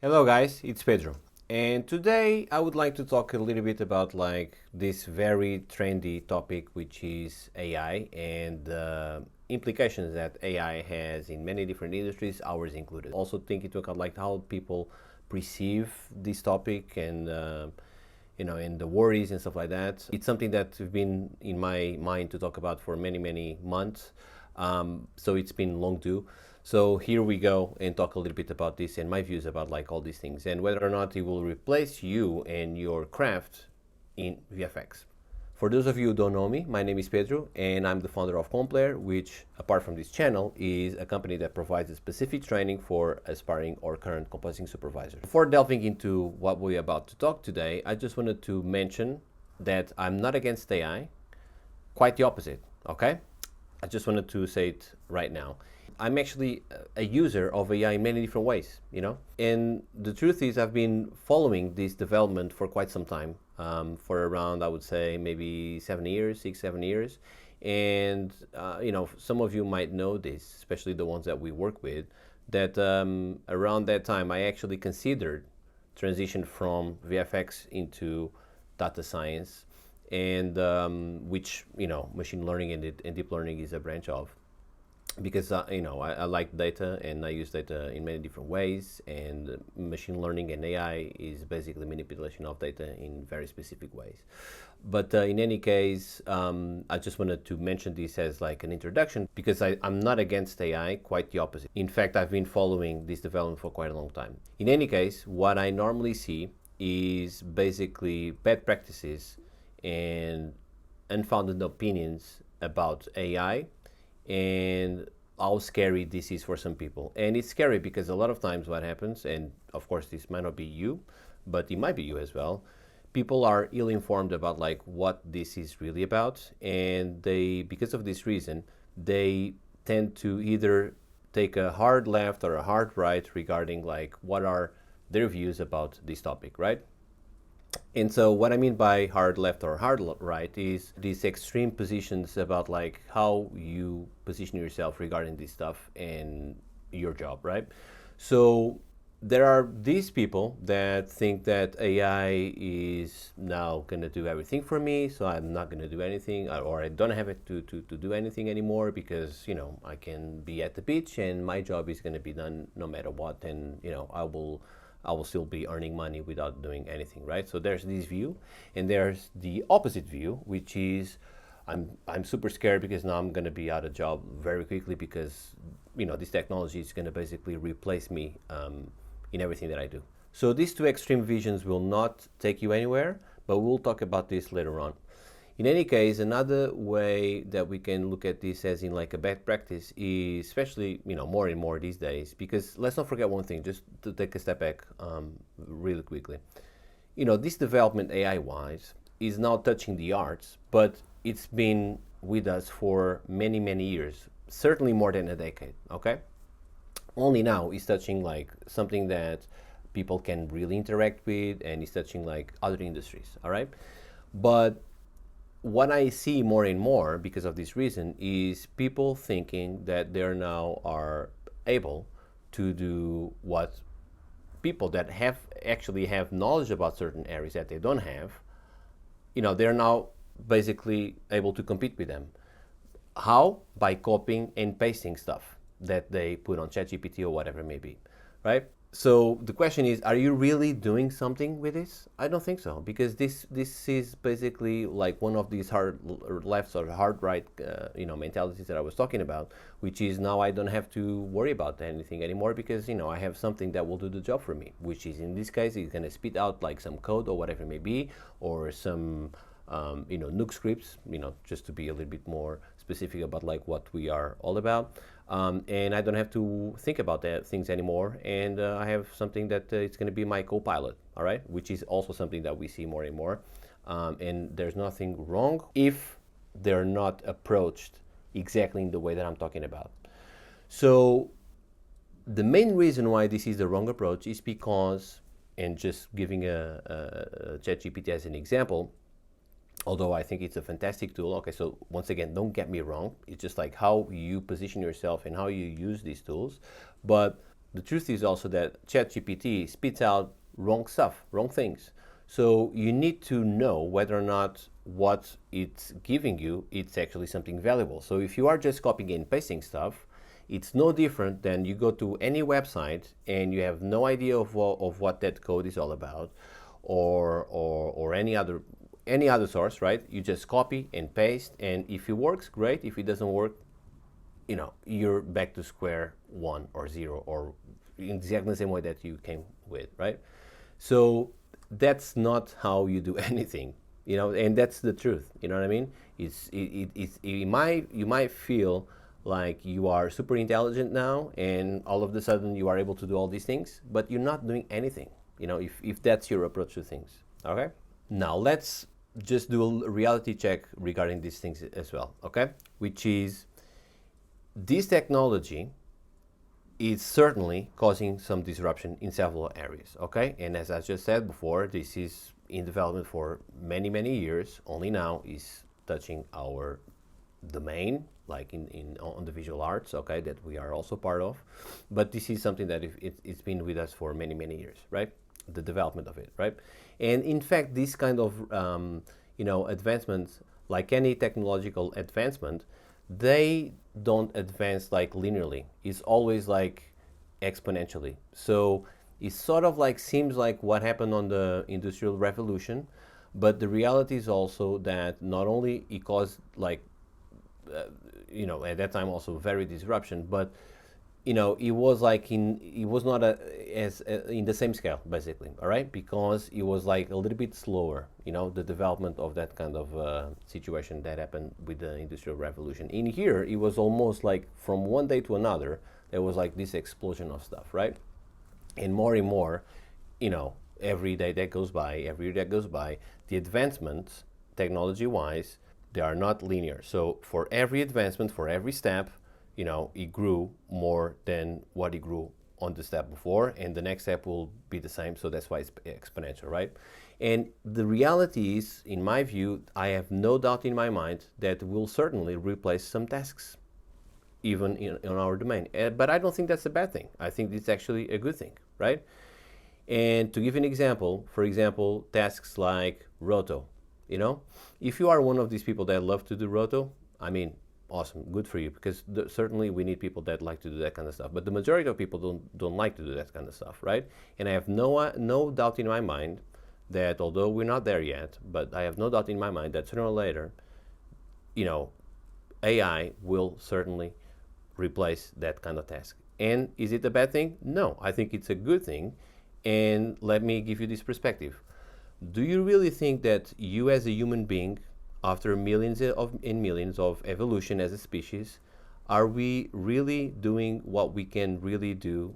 Hello guys, it's Pedro. And today I would like to talk a little bit about this very trendy topic, which is AI and the implications that AI has in many different industries, ours included. Also take into account how people perceive this topic and the worries and stuff like that. It's something that's been in my mind to talk about for many months. So it's been long due. So here we go and talk a little bit about this and my views about all these things and whether or not it will replace you and your craft in VFX. For those of you who don't know me, my name is Pedro and I'm the founder of Lair, which apart from this channel is a company that provides a specific training for aspiring or current compositing supervisors. Before delving into what we're about to talk today, I just wanted to mention that I'm not against AI, quite the opposite, okay? I just wanted to say it right now. I'm actually a user of AI in many different ways, And the truth is I've been following this development for quite some time, for around, I would say, maybe 7 years, 6, 7 years. And, some of you might know this, especially the ones that we work with, that around that time I actually considered transition from VFX into data science and which, machine learning and deep learning is a branch of. Because I like data and I use data in many different ways, and machine learning and AI is basically manipulation of data in very specific ways. But in any case, I just wanted to mention this as an introduction because I'm not against AI, quite the opposite. In fact, I've been following this development for quite a long time. In any case, what I normally see is basically bad practices and unfounded opinions about AI and how scary this is for some people. And it's scary because a lot of times what happens, and of course this might not be you, but it might be you as well, people are ill-informed about what this is really about, and they, because of this reason, they tend to either take a hard left or a hard right regarding what are their views about this topic, right? And so what I mean by hard left or hard right is these extreme positions about how you position yourself regarding this stuff and your job, right? So there are these people that think that AI is now going to do everything for me, so I'm not going to do anything, or I don't have it to do anything anymore because, I can be at the beach and my job is going to be done no matter what, and, I will still be earning money without doing anything, right? So there's this view, and there's the opposite view, which is I'm super scared because now I'm going to be out of job very quickly because this technology is going to basically replace me in everything that I do. So these two extreme visions will not take you anywhere, but we'll talk about this later on. In any case, another way that we can look at this as in a bad practice is, especially more and more these days, because let's not forget one thing, just to take a step back really quickly. This development AI-wise is now touching the arts, but it's been with us for many years, certainly more than a decade, okay? Only now it's touching something that people can really interact with, and it's touching other industries, all right? But what I see more and more because of this reason is people thinking that they now are able to do what people that actually have knowledge about certain areas that they don't have, they're now basically able to compete with them. How? By copying and pasting stuff that they put on ChatGPT or whatever it may be, right? So the question is, are you really doing something with this? I don't think so, because this is basically one of these hard left or hard right mentalities that I was talking about, which is now I don't have to worry about anything anymore because I have something that will do the job for me, which is in this case it's going to spit out some code or whatever it may be, or some Nuke scripts, just to be a little bit more specific about what we are all about. And I don't have to think about that things anymore, and I have something that it's going to be my co-pilot, all right, which is also something that we see more and more, and there's nothing wrong if they're not approached exactly in the way that I'm talking about. So the main reason why this is the wrong approach is because, and just giving a ChatGPT as an example, although I think it's a fantastic tool. Okay, so once again, don't get me wrong. It's just how you position yourself and how you use these tools. But the truth is also that ChatGPT spits out wrong stuff, wrong things. So you need to know whether or not what it's giving you, it's actually something valuable. So if you are just copying and pasting stuff, it's no different than you go to any website and you have no idea of what that code is all about, or any other source, right? You just copy and paste, and if it works, great. If it doesn't work, you're back to square one or zero, or in exactly the same way that you came with, right? So that's not how you do anything, and that's the truth. You know what I mean? You might feel like you are super intelligent now, and all of a sudden you are able to do all these things, but you're not doing anything. If that's your approach to things. Okay. Now let's just do a reality check regarding these things as well. Okay, which is, this technology is certainly causing some disruption in several areas, okay? And as I just said before, this is in development for many, many years. Only now is touching our domain, like on the visual arts, okay, that we are also part of. But this is something that it's been with us for many, many years, right? The development of it, right? And in fact, this kind of, advancements, like any technological advancement, they don't advance like linearly. It's always like exponentially. So it sort of like seems like what happened on the Industrial Revolution, but the reality is also that not only it caused like, at that time also very disruption, but it was like it was not in the same scale basically, all right, because it was like a little bit slower, the development of that kind of situation that happened with the Industrial Revolution. In here, it was almost like from one day to another, there was like this explosion of stuff, right? And more, every day that goes by, every year that goes by, the advancements technology-wise, they are not linear. So for every advancement, for every step, it grew more than what it grew on the step before, and the next step will be the same, so that's why it's exponential, right? And the reality is, in my view, I have no doubt in my mind that we'll certainly replace some tasks, even in our domain. But I don't think that's a bad thing. I think it's actually a good thing, right? And to give an example, for example, tasks like roto, if you are one of these people that love to do roto, I mean, awesome, good for you, because certainly we need people that like to do that kind of stuff. But the majority of people don't like to do that kind of stuff, right? And I have no doubt in my mind that, although we're not there yet, but I have no doubt in my mind that sooner or later, AI will certainly replace that kind of task. And is it a bad thing? No, I think it's a good thing. And let me give you this perspective. Do you really think that you as a human being, after millions and millions of evolution as a species, are we really doing what we can really do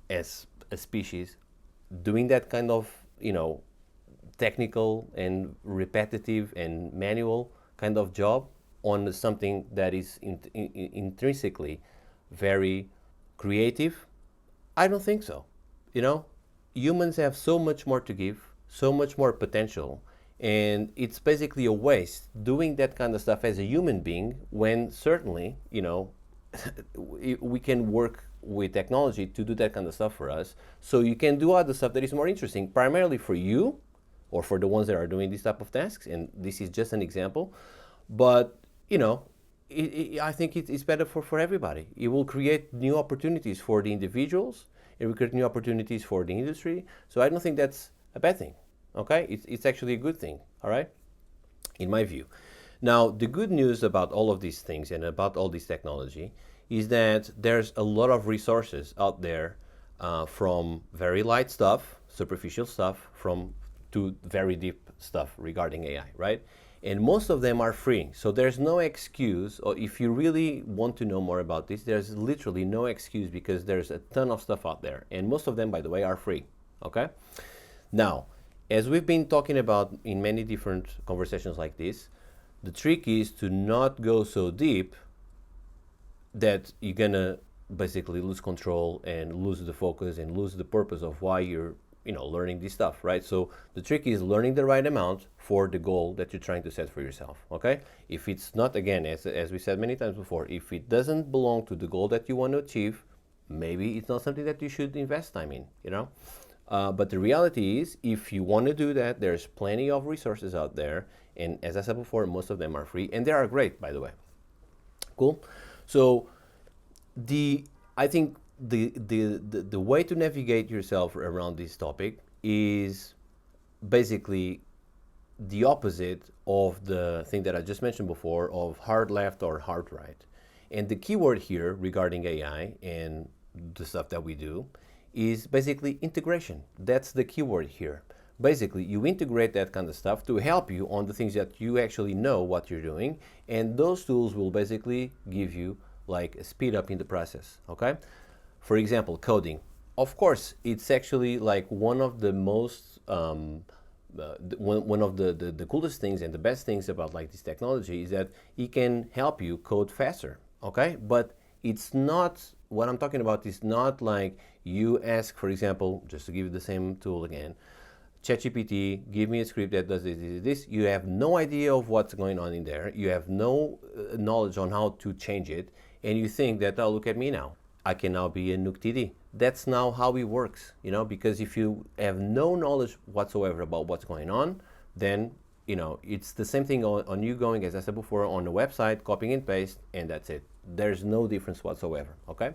as a species, doing that kind of, technical and repetitive and manual kind of job on something that is intrinsically very creative? I don't think so. Humans have so much more to give, so much more potential, and it's basically a waste doing that kind of stuff as a human being when certainly, we can work with technology to do that kind of stuff for us. So you can do other stuff that is more interesting, primarily for you or for the ones that are doing this type of tasks. And this is just an example. But, I think it's better for everybody. It will create new opportunities for the individuals. It will create new opportunities for the industry. So I don't think that's a bad thing. Okay, it's actually a good thing, all right, in my view. Now, the good news about all of these things and about all this technology is that there's a lot of resources out there, from very light stuff, superficial stuff, to very deep stuff regarding AI, right? And most of them are free, so there's no excuse, or if you really want to know more about this, there's literally no excuse, because there's a ton of stuff out there, and most of them, by the way, are free, okay? Now, as we've been talking about in many different conversations like this, the trick is to not go so deep that you're gonna basically lose control and lose the focus and lose the purpose of why you're learning this stuff, right? So the trick is learning the right amount for the goal that you're trying to set for yourself, okay? If it's not, again, as we said many times before, if it doesn't belong to the goal that you want to achieve, maybe it's not something that you should invest time in, But the reality is, if you want to do that, there's plenty of resources out there. And as I said before, most of them are free, and they are great, by the way. Cool. So I think the way to navigate yourself around this topic is basically the opposite of the thing that I just mentioned before of hard left or hard right. And the keyword here regarding AI and the stuff that we do is basically integration. That's the keyword here. Basically, you integrate that kind of stuff to help you on the things that you actually know what you're doing, and those tools will basically give you like a speed up in the process, okay? For example, coding. Of course, it's actually like one of the most one of the coolest things and the best things about like this technology is that it can help you code faster, okay? But it's not, what I'm talking about is not like you ask, for example, just to give you the same tool again, ChatGPT, give me a script that does this. You have no idea of what's going on in there. You have no knowledge on how to change it. And you think that, oh, look at me now. I can now be a Nuke TD. That's now how it works, because if you have no knowledge whatsoever about what's going on, then, it's the same thing on you going, as I said before, on the website, copying and paste, and that's it. There's no difference whatsoever, okay?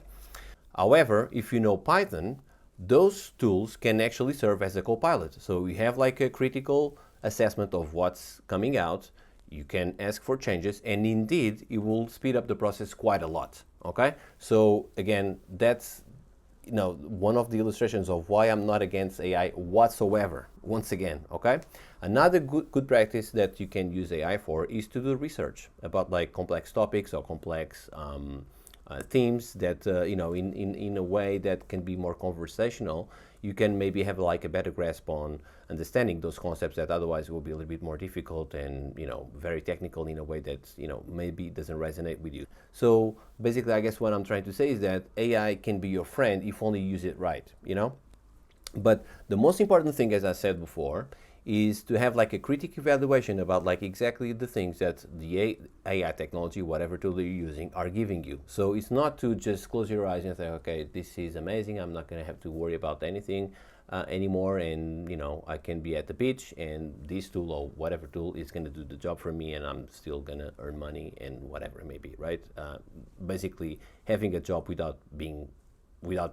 However, if you know Python, those tools can actually serve as a co-pilot. So we have like a critical assessment of what's coming out. You can ask for changes, and indeed, it will speed up the process quite a lot, okay? So again, that's one of the illustrations of why I'm not against AI whatsoever, once again, okay? Another good practice that you can use AI for is to do research about like complex topics or complex themes that, in a way that can be more conversational. You can maybe have like a better grasp on understanding those concepts that otherwise will be a little bit more difficult and, very technical in a way that, maybe doesn't resonate with you. So basically, I guess what I'm trying to say is that AI can be your friend if only you use it right, But the most important thing, as I said before, is to have like a critical evaluation about like exactly the things that the AI technology, whatever tool you're using, are giving you. So it's not to just close your eyes and say, okay, this is amazing, I'm not going to have to worry about anything anymore, and I can be at the beach and this tool or whatever tool is going to do the job for me, and I'm still going to earn money and whatever it may be, right? Basically having a job without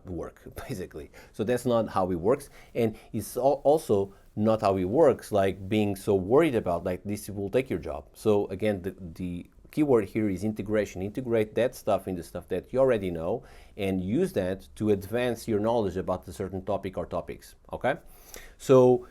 work, basically. So that's not how it works, and it's also not how it works, like being so worried about like this will take your job. So again, the keyword here is integration. Integrate that stuff in the stuff that you already know and use that to advance your knowledge about a certain topic or topics, okay? So,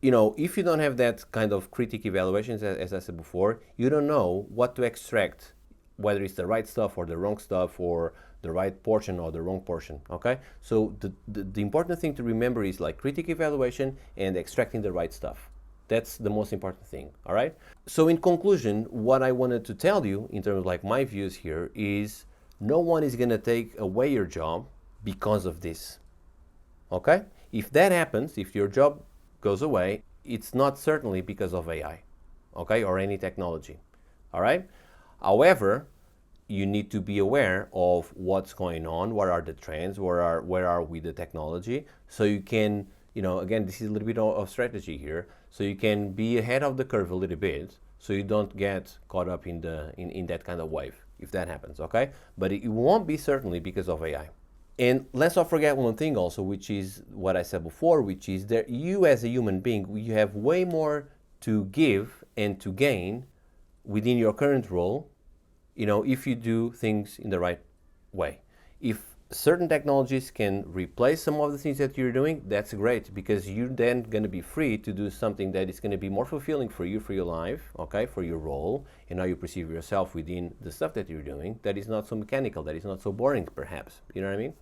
if you don't have that kind of critical evaluations, as I said before, you don't know what to extract, whether it's the right stuff or the wrong stuff, or the right portion or the wrong portion, okay? So the important thing to remember is like critical evaluation and extracting the right stuff. That's the most important thing, all right? So in conclusion, what I wanted to tell you in terms of like my views here is no one is gonna take away your job because of this, okay? If that happens, if your job goes away, it's not certainly because of AI, okay, or any technology, all right? However, you need to be aware of what's going on, what are the trends, where are we the technology, so you can, again, this is a little bit of strategy here, so you can be ahead of the curve a little bit, so you don't get caught up in that kind of wave, if that happens, okay? But it won't be certainly because of AI. And let's not forget one thing also, which is what I said before, which is that you as a human being, you have way more to give and to gain within your current role, if you do things in the right way. If certain technologies can replace some of the things that you're doing, that's great, because you're then going to be free to do something that is going to be more fulfilling for you, for your life, okay, for your role, and how you perceive yourself within the stuff that you're doing, that is not so mechanical, that is not so boring, perhaps. You know what I mean?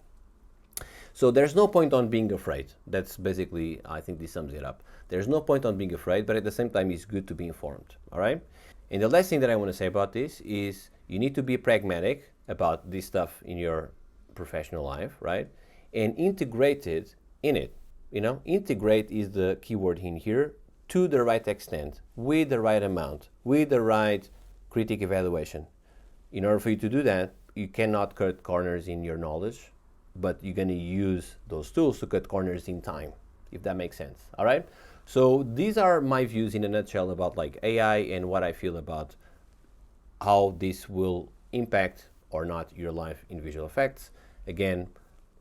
So there's no point on being afraid. That's basically, I think this sums it up. There's no point on being afraid, but at the same time, it's good to be informed, all right? And the last thing that I want to say about this is you need to be pragmatic about this stuff in your professional life, right? And integrate it in it. Integrate is the keyword in here, to the right extent, with the right amount, with the right critic evaluation. In order for you to do that, you cannot cut corners in your knowledge, but you're going to use those tools to cut corners in time, if that makes sense. All right. So these are my views in a nutshell about like AI and what I feel about how this will impact or not your life in visual effects. Again,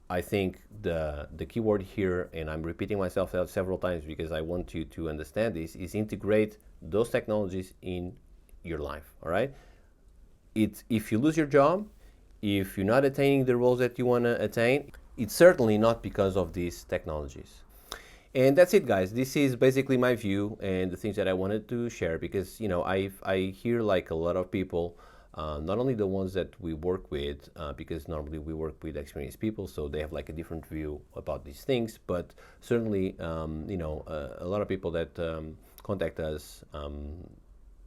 I think the keyword here, and I'm repeating myself several times because I want you to understand this, is integrate those technologies in your life. All right. It's, if you lose your job, if you're not attaining the roles that you want to attain, it's certainly not because of these technologies. And that's it, guys. This is basically my view and the things that I wanted to share, because I hear like a lot of people, not only the ones that we work with, because normally we work with experienced people, so they have like a different view about these things, but certainly a lot of people that contact us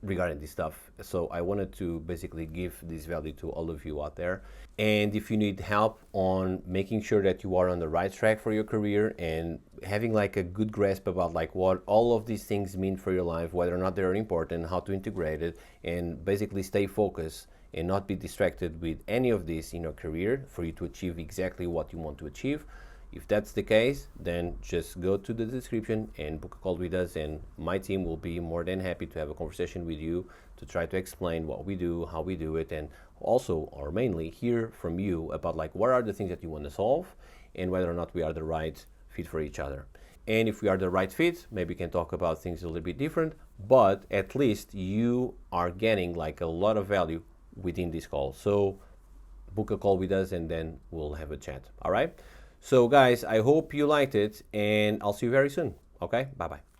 regarding this stuff. So I wanted to basically give this value to all of you out there. And if you need help on making sure that you are on the right track for your career and having like a good grasp about like what all of these things mean for your life, whether or not they're important, how to integrate it, and basically stay focused and not be distracted with any of this in your career for you to achieve exactly what you want to achieve. If that's the case, then just go to the description and book a call with us, and my team will be more than happy to have a conversation with you to try to explain what we do, how we do it, and also, or mainly, hear from you about like what are the things that you want to solve and whether or not we are the right fit for each other. And if we are the right fit, maybe we can talk about things a little bit different, but at least you are getting like a lot of value within this call. So book a call with us and then we'll have a chat. All right. So guys, I hope you liked it, and I'll see you very soon. Okay, bye-bye.